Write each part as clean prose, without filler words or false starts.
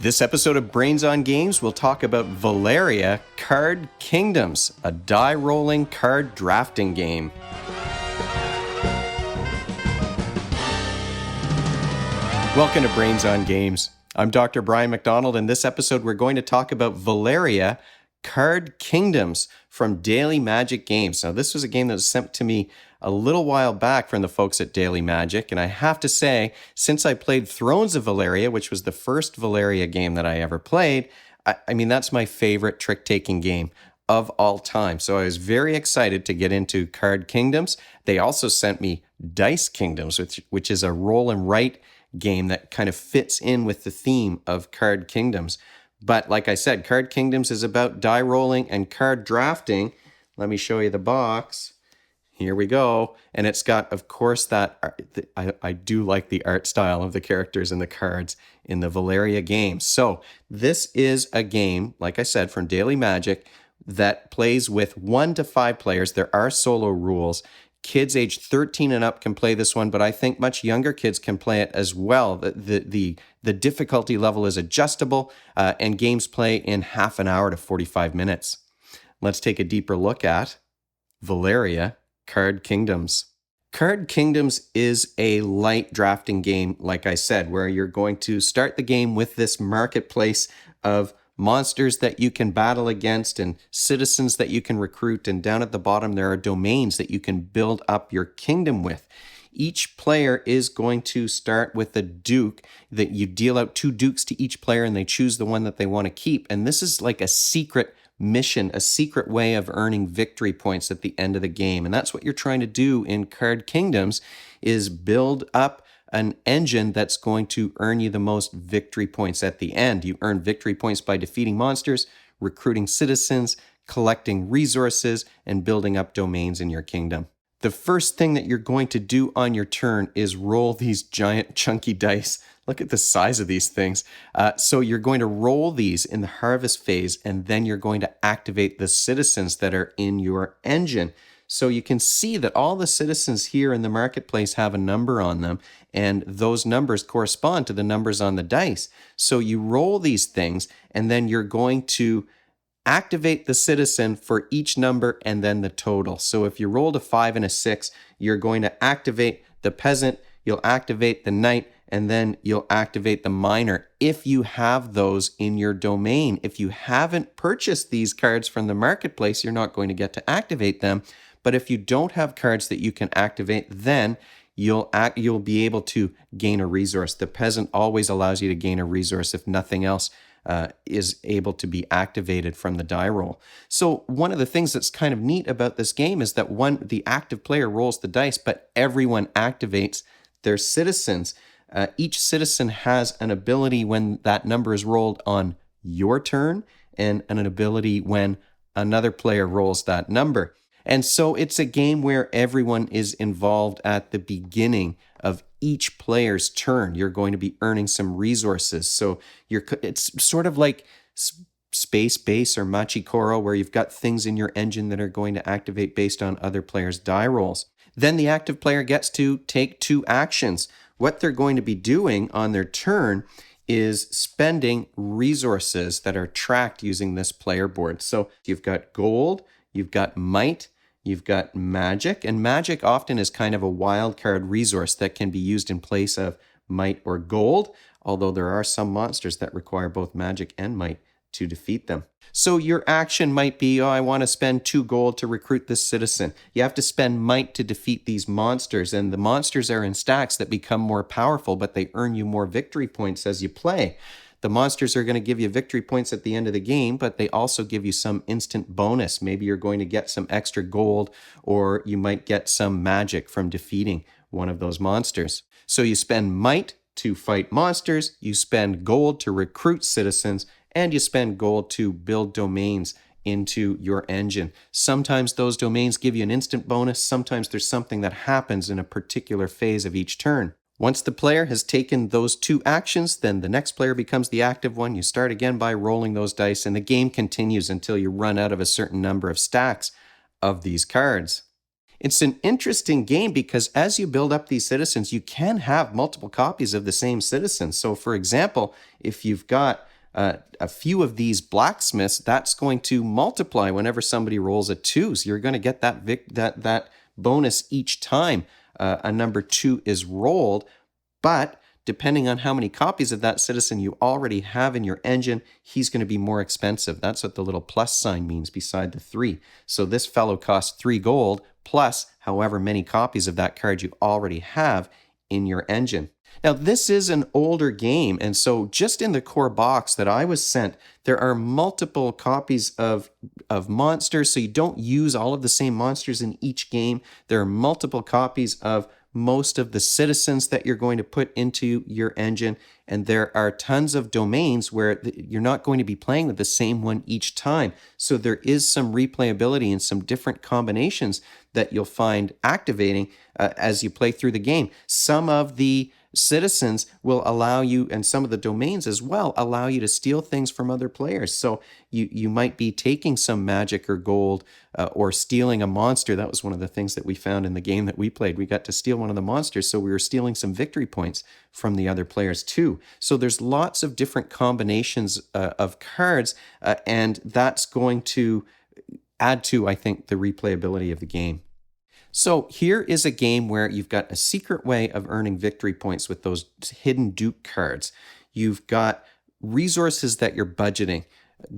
This episode of Brains on Games will talk about Valeria Card Kingdoms, a die-rolling card drafting game. Welcome to Brains on Games. I'm Dr. Brian McDonald, and this episode we're going to talk about Valeria Card Kingdoms from Daily Magic Games. Now, this was a game that was sent to me a little while back from the folks at Daily Magic, and I have to say, since I played Thrones of Valeria, which was the first Valeria game that I ever played, I mean, that's my favorite trick-taking game of all time. So I was very excited to get into Card Kingdoms. They also sent me Dice Kingdoms, which is a roll and write game that kind of fits in with the theme of Card Kingdoms. But like I said, Card Kingdoms is about die rolling and card drafting. Let me show you the box. Here we go. And it's got, of course, that I do like the art style of the characters and the cards in the Valeria game. So this is a game, like I said, from Daily Magic that plays with 1 to 5 players. There are solo rules. Kids age 13 and up can play this one, but I think much younger kids can play it as well. The difficulty level is adjustable, and games play in half an hour to 45 minutes. Let's take a deeper look at Valeria Card Kingdoms. Card Kingdoms is a light drafting game, like I said, where you're going to start the game with this marketplace of monsters that you can battle against and citizens that you can recruit. And down at the bottom, there are domains that you can build up your kingdom with. Each player is going to start with a duke that you deal out 2 dukes to each player and they choose the one that they want to keep. And this is like a secret mission, a secret way of earning victory points at the end of the game. And that's what you're trying to do in Card Kingdoms, is build up an engine that's going to earn you the most victory points at the end. You earn victory points by defeating monsters, recruiting citizens, collecting resources, and building up domains in your kingdom. The first thing that you're going to do on your turn is roll these giant chunky dice. Look at the size of these things. So you're going to roll these in the harvest phase, and then you're going to activate the citizens that are in your engine. So you can see that all the citizens here in the marketplace have a number on them, and those numbers correspond to the numbers on the dice. So you roll these things, and then you're going to activate the citizen for each number and then the total. So if you rolled a 5 and a 6, you're going to activate the peasant, you'll activate the knight, and then you'll activate the miner if you have those in your domain. If you haven't purchased these cards from the marketplace, you're not going to get to activate them. But if you don't have cards that you can activate, then you'll be able to gain a resource. The peasant always allows you to gain a resource if nothing else is able to be activated from the die roll. So one of the things that's kind of neat about this game is that the active player rolls the dice, but everyone activates their citizens. Each citizen has an ability when that number is rolled on your turn, and an ability when another player rolls that number. And so it's a game where everyone is involved at the beginning of each player's turn. You're going to be earning some resources. So it's sort of like Space Base or Machikoro, where you've got things in your engine that are going to activate based on other players' die rolls. Then the active player gets to take 2 actions. What they're going to be doing on their turn is spending resources that are tracked using this player board. So you've got gold, you've got might, you've got magic, and magic often is kind of a wild card resource that can be used in place of might or gold, although there are some monsters that require both magic and might to defeat them. So your action might be, I want to spend 2 gold to recruit this citizen. You have to spend might to defeat these monsters, and the monsters are in stacks that become more powerful, but they earn you more victory points as you play. The monsters are going to give you victory points at the end of the game, but they also give you some instant bonus. Maybe you're going to get some extra gold, or you might get some magic from defeating one of those monsters. So you spend might to fight monsters, you spend gold to recruit citizens, and you spend gold to build domains into your engine. Sometimes those domains give you an instant bonus. Sometimes there's something that happens in a particular phase of each turn. Once the player has taken those 2 actions, then the next player becomes the active one. You start again by rolling those dice, and the game continues until you run out of a certain number of stacks of these cards. It's an interesting game because as you build up these citizens, you can have multiple copies of the same citizen. So for example, if you've got a few of these blacksmiths, that's going to multiply whenever somebody rolls a 2. So you're going to get that bonus each time a number 2 is rolled. But depending on how many copies of that citizen you already have in your engine, he's going to be more expensive. That's what the little plus sign means beside the 3. So this fellow costs 3 gold plus however many copies of that card you already have in your engine. Now, this is an older game, and so just in the core box that I was sent, there are multiple copies of monsters, so you don't use all of the same monsters in each game. There are multiple copies of most of the citizens that you're going to put into your engine, and there are tons of domains where you're not going to be playing with the same one each time. So there is some replayability and some different combinations that you'll find activating as you play through the game. Some of the citizens will allow you, and some of the domains as well, allow you to steal things from other players. So you might be taking some magic or gold or stealing a monster. That was one of the things that we found in the game that we played. We got to steal one of the monsters, so we were stealing some victory points from the other players too. So there's lots of different combinations of cards, and that's going to add to, I think, the replayability of the game. So here is a game where you've got a secret way of earning victory points with those hidden Duke cards. You've got resources that you're budgeting,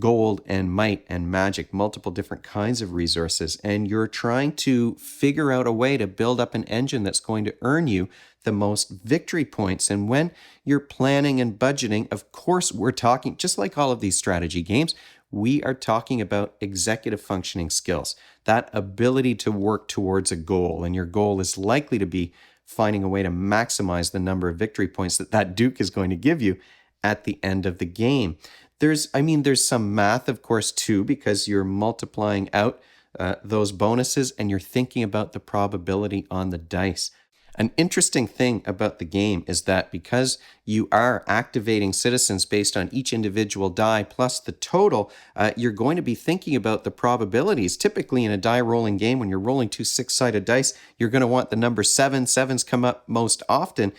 gold and might and magic, multiple different kinds of resources, and you're trying to figure out a way to build up an engine that's going to earn you the most victory points. And when you're planning and budgeting, of course, we're talking, just like all of these strategy games, we are talking about executive functioning skills, that ability to work towards a goal. And your goal is likely to be finding a way to maximize the number of victory points that Duke is going to give you at the end of the game. There's some math, of course, too, because you're multiplying out those bonuses and you're thinking about the probability on the dice. An interesting thing about the game is that because you are activating citizens based on each individual die plus the total, you're going to be thinking about the probabilities. Typically in a die rolling game, when you're rolling 2 6-sided dice, you're going to want the number 7. 7s come up most often.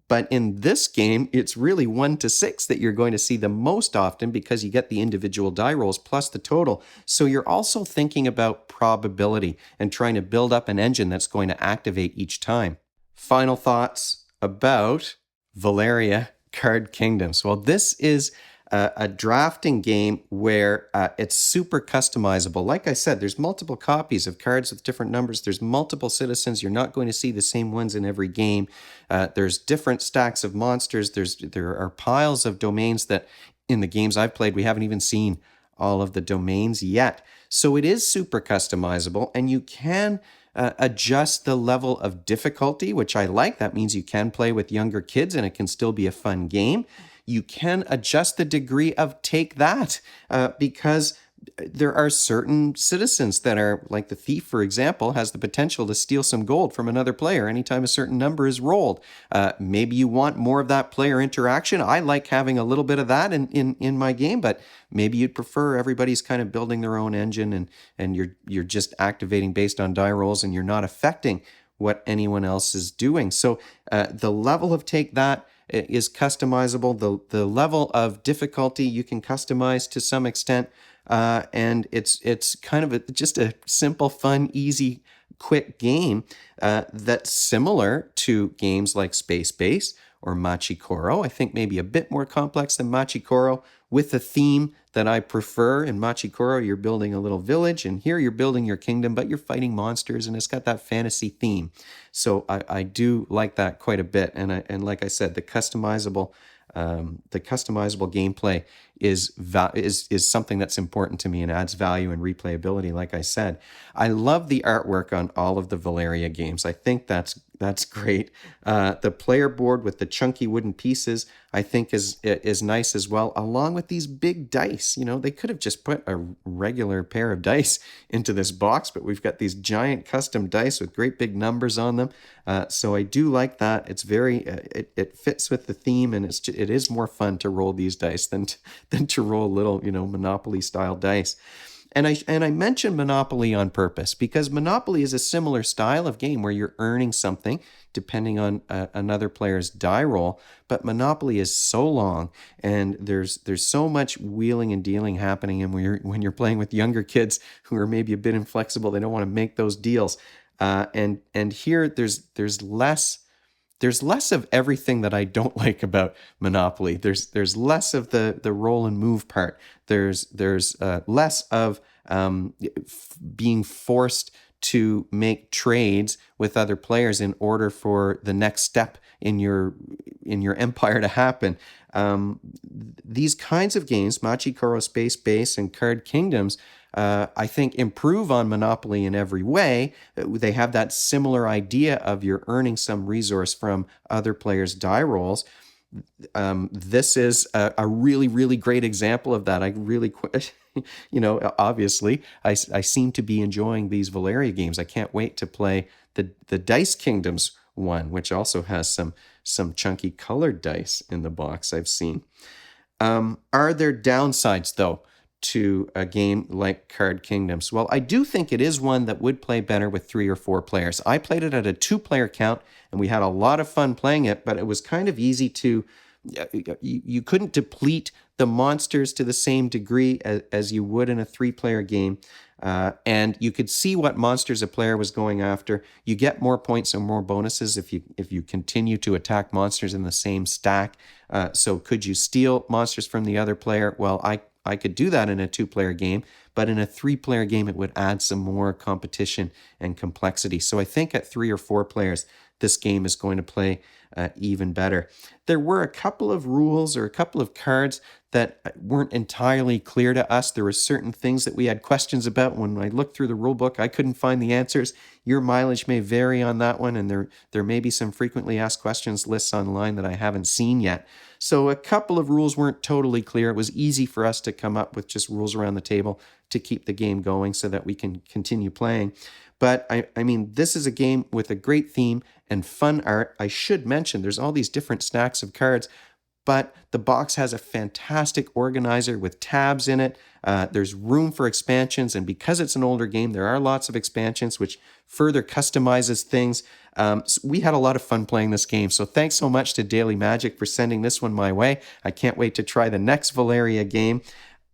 But in this game, it's really 1 to 6 that you're going to see the most often because you get the individual die rolls plus the total. So you're also thinking about probability and trying to build up an engine that's going to activate each time. Final thoughts about Valeria Card Kingdoms. Well, this is a drafting game where it's super customizable. Like I said, there's multiple copies of cards with different numbers. There's multiple citizens. You're not going to see the same ones in every game. There's different stacks of monsters. There are piles of domains that in the games I've played, we haven't even seen all of the domains yet. So it is super customizable, and you can adjust the level of difficulty, which I like. That means you can play with younger kids and it can still be a fun game. You can adjust the degree of take that because there are certain citizens that are, like the thief, for example, has the potential to steal some gold from another player anytime a certain number is rolled. Maybe you want more of that player interaction. I like having a little bit of that in my game, but maybe you'd prefer everybody's kind of building their own engine and you're just activating based on die rolls and you're not affecting what anyone else is doing. So the level of take that is customizable. The level of difficulty you can customize to some extent. And it's kind of just a simple, fun, easy, quick game that's similar to games like Space Base or Machikoro. I think maybe a bit more complex than Machikoro with a theme that I prefer. In Machikoro, you're building a little village, and here you're building your kingdom, but you're fighting monsters, and it's got that fantasy theme. So I do like that quite a bit. And like I said, the customizable gameplay is something that's important to me and adds value and replayability. Like I said, I love the artwork on all of the Valeria games. I think that's great. The player board with the chunky wooden pieces, I think is nice as well, along with these big dice. They could have just put a regular pair of dice into this box, but we've got these giant custom dice with great big numbers on them. So I do like that. It's very it fits with the theme, and it is more fun to roll these dice than to roll little Monopoly style dice. And I mentioned Monopoly on purpose because Monopoly is a similar style of game where you're earning something depending on another player's die roll. But Monopoly is so long, and there's so much wheeling and dealing happening. And when you're playing with younger kids who are maybe a bit inflexible, they don't want to make those deals. And here there's less of everything that I don't like about Monopoly. There's less of the roll and move part. There's less of being forced to make trades with other players in order for the next step in your empire to happen. These kinds of games, Machi Koro Space Base and Card Kingdoms, I think improve on Monopoly in every way. They have that similar idea of you're earning some resource from other players' die rolls. This is a really, really great example of that. I really, obviously, I seem to be enjoying these Valeria games. I can't wait to play the Dice Kingdoms one, which also has some chunky colored dice in the box I've seen. Are there downsides, though, to a game like Card Kingdoms? Well, I do think it is one that would play better with 3 or 4 players. I played it at a 2-player count, and we had a lot of fun playing it, but it was kind of easy to... You couldn't deplete the monsters to the same degree as you would in a 3-player game. And you could see what monsters a player was going after. You get more points and more bonuses if you continue to attack monsters in the same stack. So could you steal monsters from the other player? Well, I could do that in a 2-player game, but in a 3-player game, it would add some more competition and complexity. So I think at 3 or 4 players, this game is going to play even better. There were a couple of rules or a couple of cards that weren't entirely clear to us. There were certain things that we had questions about. When I looked through the rule book, I couldn't find the answers. Your mileage may vary on that one, and there may be some frequently asked questions lists online that I haven't seen yet. So a couple of rules weren't totally clear. It was easy for us to come up with just rules around the table to keep the game going so that we can continue playing. But I mean, this is a game with a great theme and fun art. I should mention there's all these different stacks of cards, but the box has a fantastic organizer with tabs in it. There's room for expansions, and because it's an older game, there are lots of expansions, which further customizes things. So we had a lot of fun playing this game, so thanks so much to Daily Magic for sending this one my way. I can't wait to try the next Valeria game.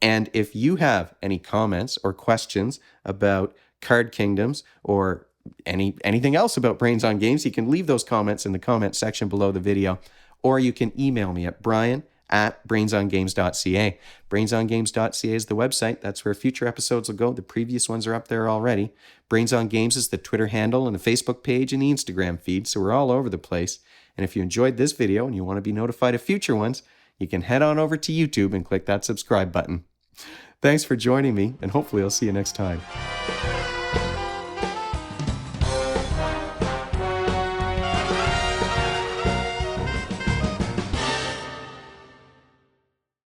And if you have any comments or questions about Card Kingdoms or anything else about Brains on Games, you can leave those comments in the comment section below the video, or you can email me at brian@brainsongames.ca. Brainsongames.ca is the website. That's where future episodes will go. The previous ones are up there already. Brains on Games is the Twitter handle and the Facebook page and the Instagram feed, so we're all over the place. And if you enjoyed this video and you want to be notified of future ones, you can head on over to YouTube and click that subscribe button. Thanks for joining me, and hopefully I'll see you next time.